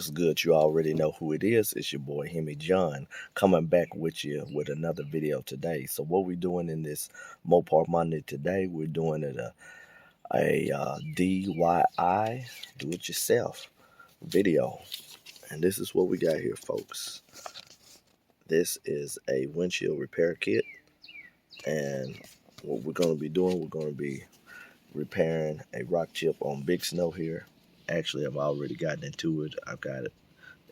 What's good? You already know who it is. It's your boy Hemi John coming back with you with another video today. So what we're doing in this Mopar Monday today, we're doing it a DIY, do it yourself video. And this is what we got here, folks. This is a windshield repair kit, and what we're going to be doing, we're going to be repairing a rock chip on big snow here. Actually, I've already gotten into it. I've got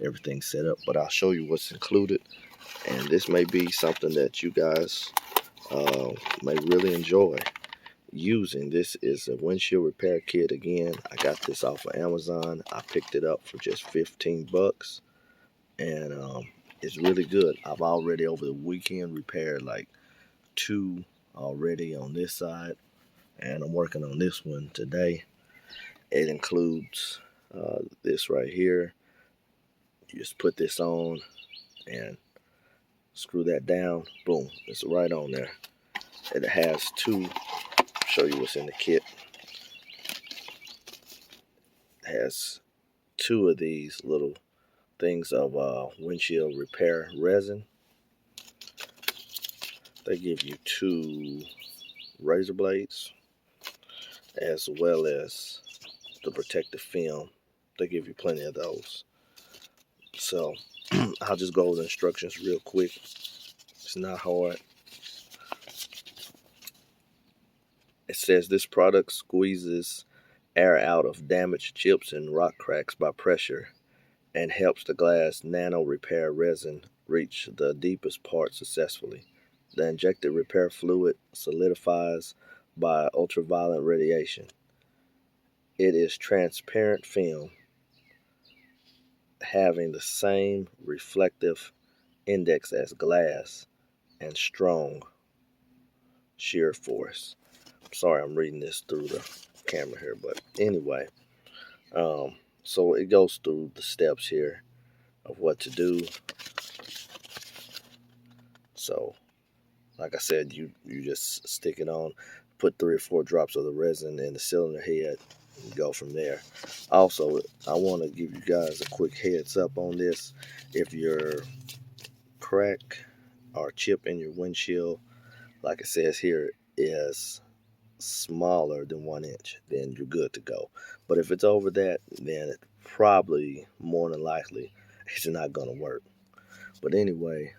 everything set up, but I'll show you what's included, and this may be something that you guys may really enjoy using. This is a windshield repair kit. Again, I got this off of Amazon. I picked it up for just 15 bucks, and it's really good. I've already over the weekend repaired like 2 already on this side, and I'm working on this one today. It includes this right here. You just put this on and screw that down. Boom, it's right on there. It has 2, show you what's in the kit. It has 2 of these little things of windshield repair resin. They give you 2 razor blades as well as the protective film. They give you plenty of those. So I'll just go over the instructions real quick. It's not hard. It says this product squeezes air out of damaged chips and rock cracks by pressure and helps the glass nano repair resin reach the deepest part successfully. The injected repair fluid solidifies by ultraviolet radiation. It is transparent film having the same reflective index as glass and strong shear force. Sorry, I'm reading this through the camera here, but anyway, so it goes through the steps here of what to do. So like I said, you just stick it on, put 3 or 4 drops of the resin in the cylinder head, and go from there. Also, I want to give you guys a quick heads up on this. If your crack or chip in your windshield, like it says here, is smaller than 1 inch, then you're good to go. But if it's over that, then it probably, more than likely, it's not going to work. But anyway,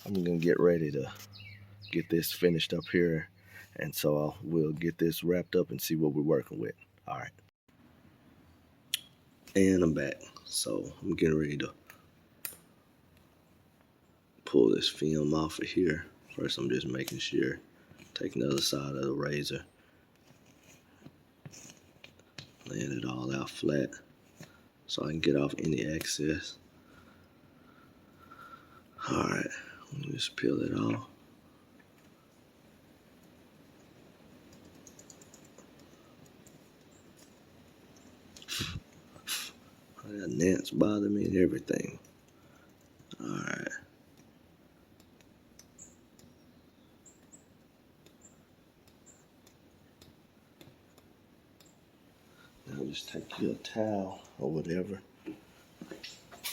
I'm going to get ready to get this finished up here, and so we'll get this wrapped up and see what we're working with. All right, and I'm back. So I'm getting ready to pull this film off of here. First, I'm just making sure, taking the other side of the razor, laying it all out flat so I can get off any excess. All right, just peel it off. That gnats bother me and everything. Alright. Now just take your towel or whatever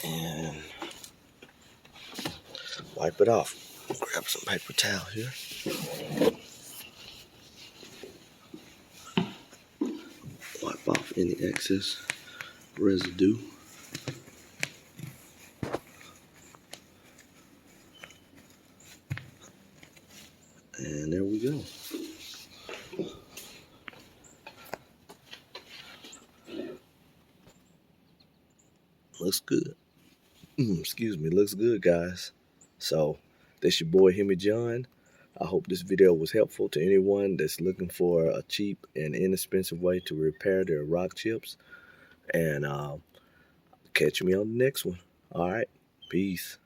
and wipe it off. Grab some paper towel here. Wipe off any excess residue. And there we go. Looks good. Excuse me, looks good, guys. So, this your boy Hemi John. I hope this video was helpful to anyone that's looking for a cheap and inexpensive way to repair their rock chips. And catch me on the next one. All right, peace.